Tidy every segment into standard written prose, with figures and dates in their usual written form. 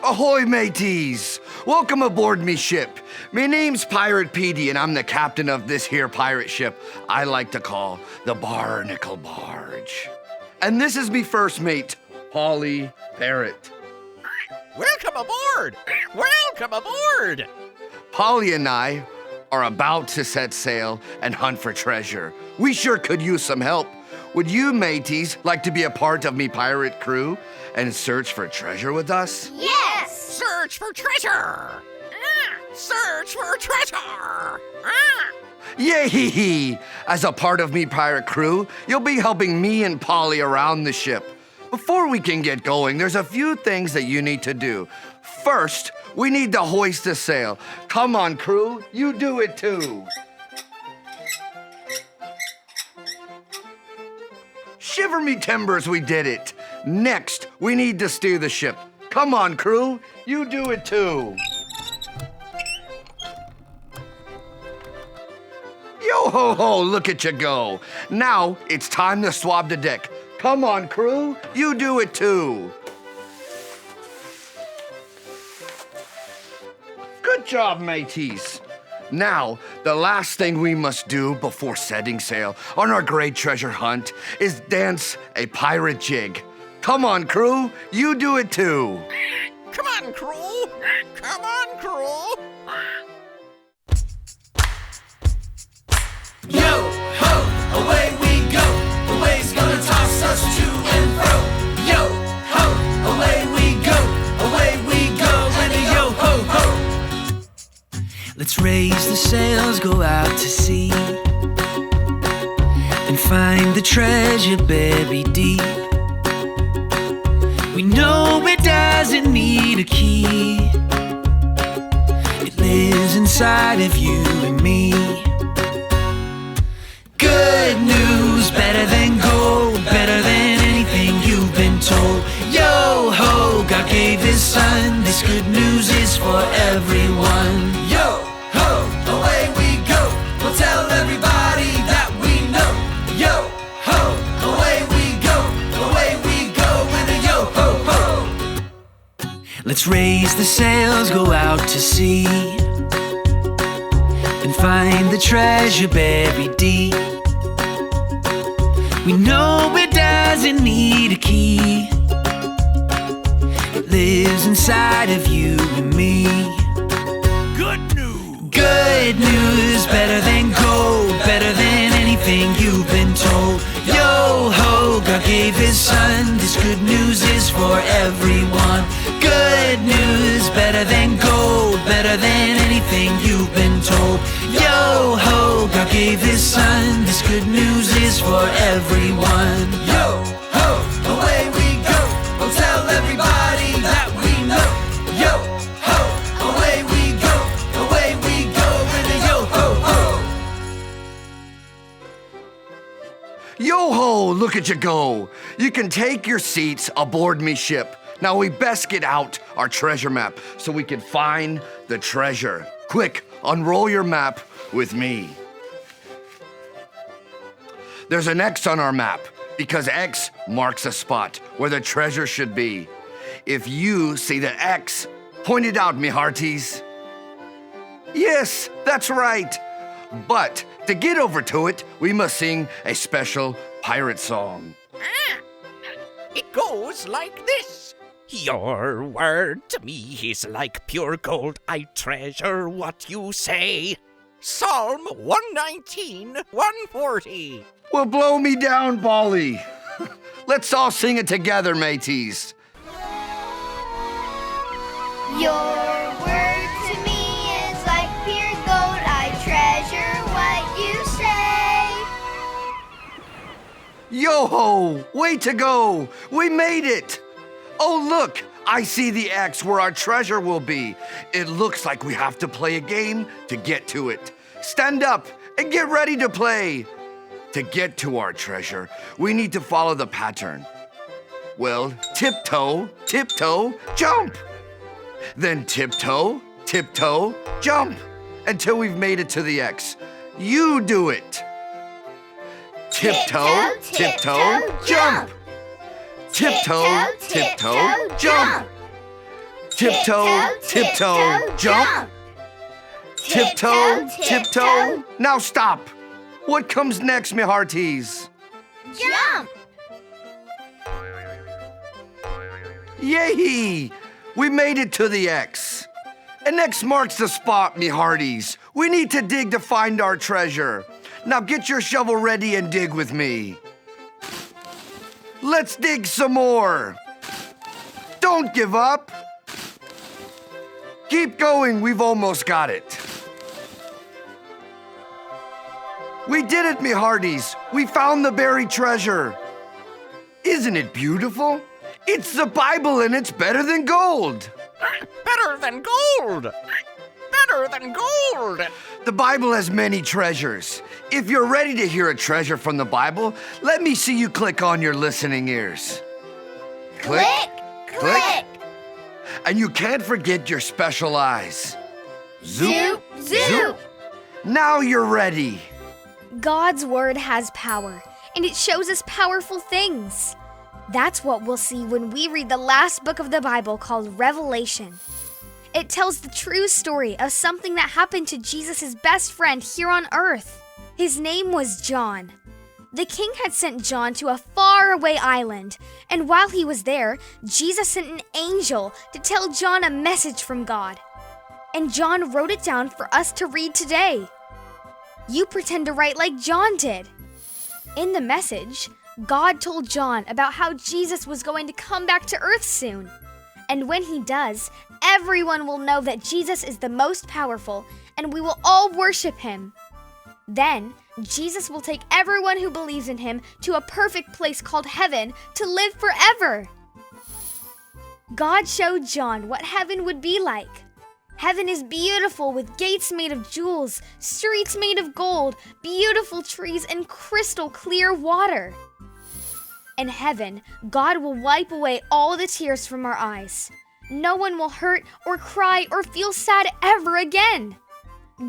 Ahoy, mateys! Welcome aboard me ship. Me name's Pirate Petey, and I'm the captain of this here pirate ship I like to call the Barnacle Barge. And this is me first mate, Polly Parrot. Welcome aboard! Welcome aboard! Polly and I are about to set sail and hunt for treasure. We sure could use some help. Would you mateys like to be a part of me pirate crew and search for treasure with us? Yes! Search for treasure! Search for treasure! Yay! As a part of me pirate crew, you'll be helping me and Polly around the ship. Before we can get going, there's a few things that you need to do. First, we need to hoist the sail. Come on, crew, you do it too. Shiver me timbers, we did it. Next, we need to steer the ship. Come on, crew, you do it too. Yo-ho-ho, look at you go. Now, it's time to swab the deck. Come on, crew, you do it too. Good job, mateys. Now, the last thing we must do before setting sail on our great treasure hunt is dance a pirate jig. Come on, crew, you do it too. Come on, crew! Come on, crew! Yo, ho, away we go. The wave's gonna toss us to and fro. Yo, ho, away we go. And a yo, ho, ho. Let's raise the sails, go out to sea, and find the treasure buried deep. We know it doesn't need a key. It lives inside of you and me. Good news, better than gold, better than anything you've been told. Yo ho, God gave his son, this good news is for everyone. Yo, ho, away we go. We'll tell everybody that we know. Yo, ho, away we go. And a yo, ho, ho. Let's raise the sails, go out to sea, and find the treasure buried deep. We know it doesn't need a key. It lives inside of you and me. Good news! Good news, better than gold, better than anything you've been told. Yo ho, God gave his son, this good news is for everyone. Good news, better than gold, better than anything you've been told. Yo ho, God gave his son, this good news is for everyone. Yo, ho, away we go. We'll tell everybody that we know. Yo, ho, away we go. And a yo, ho, ho. Yo-ho, look at you go. You can take your seats aboard me ship. Now we best get out our treasure map so we can find the treasure. Quick, unroll your map with me. There's an X on our map because X marks a spot where the treasure should be. If you see the X, point it out, me hearties. Yes, that's right. But to get over to it, we must sing a special pirate song. It goes like this. Your word to me is like pure gold. I treasure what you say. Psalm 119, 140. Well, blow me down, Polly. Let's all sing it together, mateys. Your word to me is like pure gold. I treasure what you say. Yo-ho, way to go. We made it. Oh, look, I see the X where our treasure will be. It looks like we have to play a game to get to it. Stand up and get ready to play. To get to our treasure, we need to follow the pattern. Well, tiptoe, tiptoe, jump. Then tiptoe, tiptoe, jump until we've made it to the X. You do it. Tiptoe, tiptoe, jump. Tiptoe, tiptoe, jump. Tiptoe, tiptoe, jump. Tiptoe, tiptoe. Now stop. What comes next, me hearties? Jump. Yay! We made it to the X. And X marks the spot, me hearties. We need to dig to find our treasure. Now get your shovel ready and dig with me. Let's dig some more. Don't give up. Keep going, we've almost got it. We did it, me hearties. We found the buried treasure. Isn't it beautiful? It's the Bible and it's better than gold. Better than gold! Better than gold! The Bible has many treasures. If you're ready to hear a treasure from the Bible, let me see you click on your listening ears. Click, click. And you can't forget your special eyes. Zoop, zoop. Now you're ready. God's word has power, and it shows us powerful things. That's what we'll see when we read the last book of the Bible called Revelation. It tells the true story of something that happened to Jesus' best friend here on earth. His name was John. The king had sent John to a faraway island, and while he was there, Jesus sent an angel to tell John a message from God. And John wrote it down for us to read today. You pretend to write like John did. In the message, God told John about how Jesus was going to come back to earth soon. And when he does, everyone will know that Jesus is the most powerful, and we will all worship him. Then, Jesus will take everyone who believes in him to a perfect place called heaven to live forever. God showed John what heaven would be like. Heaven is beautiful with gates made of jewels, streets made of gold, beautiful trees, and crystal clear water. In heaven, God will wipe away all the tears from our eyes. No one will hurt or cry or feel sad ever again.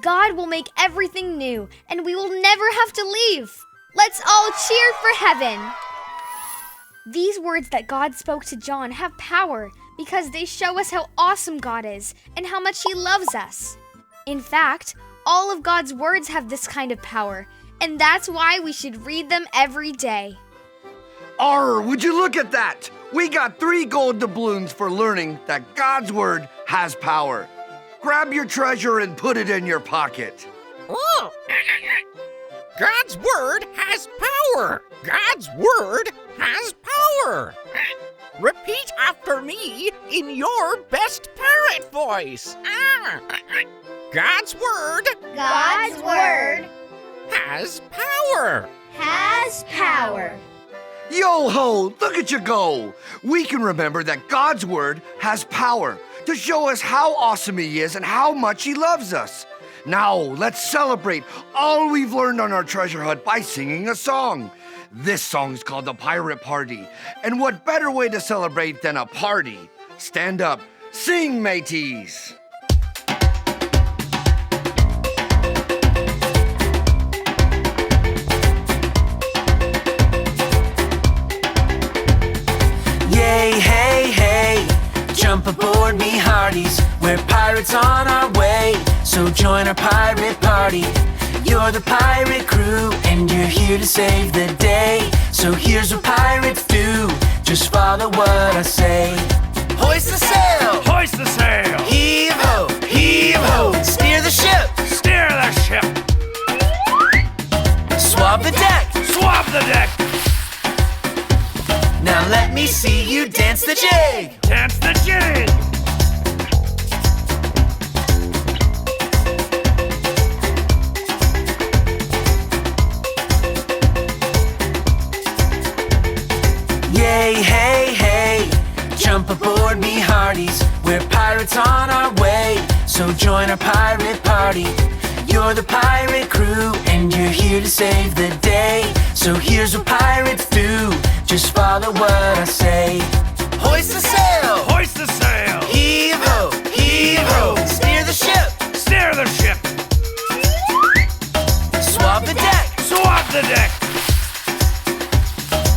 God will make everything new, and we will never have to leave. Let's all cheer for heaven. These words that God spoke to John have power because they show us how awesome God is and how much he loves us. In fact, all of God's words have this kind of power, and that's why we should read them every day. Would you look at that? We got 3 gold doubloons for learning that God's word has power. Grab your treasure and put it in your pocket. Oh. God's word has power! God's word has power! Repeat after me in your best parrot voice. God's word God's word has power! has power. Yo-ho, look at you go. We can remember that God's word has power to show us how awesome he is and how much he loves us. Now, let's celebrate all we've learned on our treasure hunt by singing a song. This song's called The Pirate Party. And what better way to celebrate than a party? Stand up, sing, mateys. Yay, hey, hey, jump aboard me hearties. We're pirates on our way, so join our pirate party. You're the pirate crew, and you're here to save the day. So here's what pirates do, just follow what I say. Hoist the sail! Hoist the sail! Heave ho! Heave ho! Steer the ship! Steer the ship! Swab the deck! Swab the deck! Now let me see you dance the jig! Dance the jig! Yay, hey, hey, jump aboard me hearties. We're pirates on our way, so join our pirate party. You're the pirate crew, and you're here to save the day. So here's what pirates do, just follow what I say. Hoist the sail! Hoist the sail! Heave ho! Heave ho! Steer the ship! Steer the ship! Swab the deck! Swab the deck!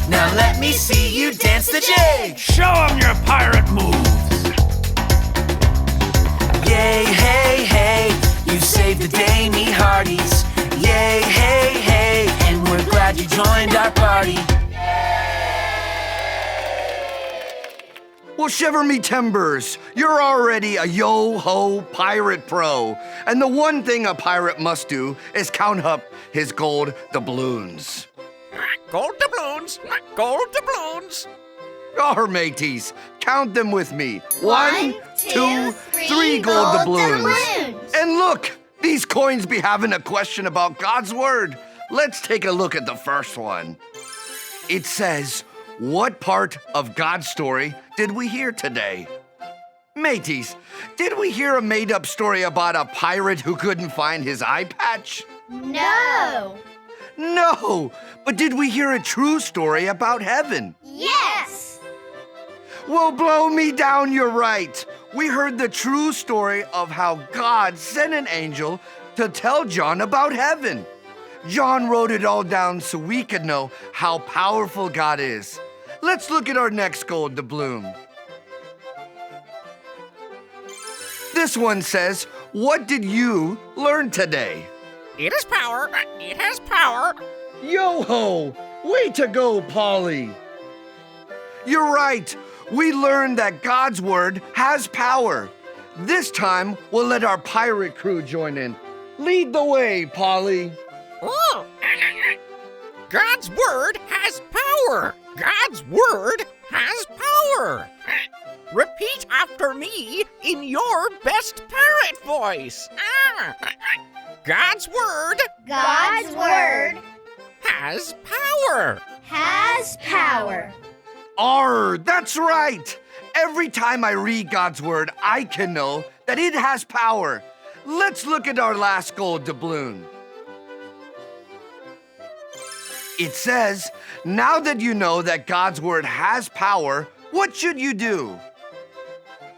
Now let me see you dance the jig! Show 'em your pirate moves! Well, shiver me timbers. You're already a yo-ho pirate pro. And the one thing a pirate must do is count up his gold doubloons. Gold doubloons, gold doubloons. Our mateys, count them with me. One, two, two, three three gold gold doubloons. doubloons. And look, these coins be having a question about God's word. Let's take a look at the first one. It says, what part of God's story did we hear today? Mateys, did we hear a made-up story about a pirate who couldn't find his eye patch? No. No, but did we hear a true story about heaven? Yes. Well, blow me down, you're right. We heard the true story of how God sent an angel to tell John about heaven. John wrote it all down so we could know how powerful God is. Let's look at our next gold doubloon. This one says, what did you learn today? It has power, it has power. Yo-ho! Way to go, Polly! You're right. We learned that God's word has power. This time, we'll let our pirate crew join in. Lead the way, Polly. Oh. God's word has power. God's word has power. Repeat after me in your best parrot voice. God's word God's word has power. has power. That's right. Every time I read God's word, I can know that it has power. Let's look at our last gold doubloon. It says, now that you know that God's word has power, what should you do?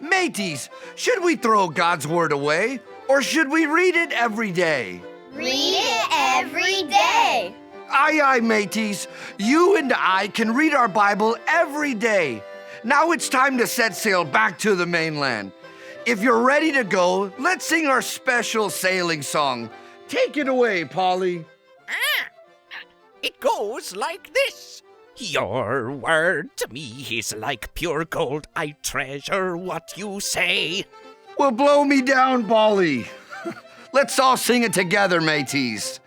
Mateys, should we throw God's word away or should we read it every day? Read it every day. Aye, aye, mateys. You and I can read our Bible every day. Now it's time to set sail back to the mainland. If you're ready to go, let's sing our special sailing song. Take it away, Polly. It goes like this. Your word to me is like pure gold. I treasure what you say. Well, blow me down, Polly. Let's all sing it together, mateys.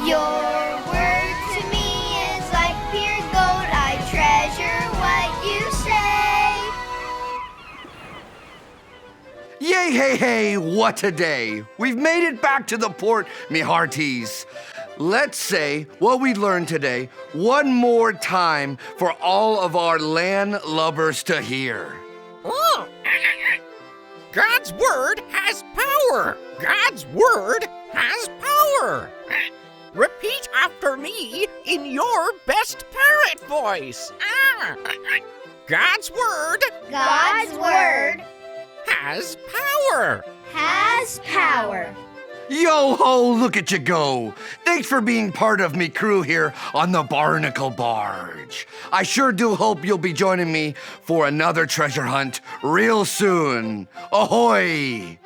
Your word to me is like pure gold. I treasure what you say. Yay, hey, hey, what a day. We've made it back to the port, me hearties. Let's say what we learned today one more time for all of our land lubbers to hear. Oh. God's word has power. God's word has power. Repeat after me in your best parrot voice. God's word God's word has power. has power. Yo-ho, look at you go. Thanks for being part of me crew here on the Barnacle Barge. I sure do hope you'll be joining me for another treasure hunt real soon. Ahoy!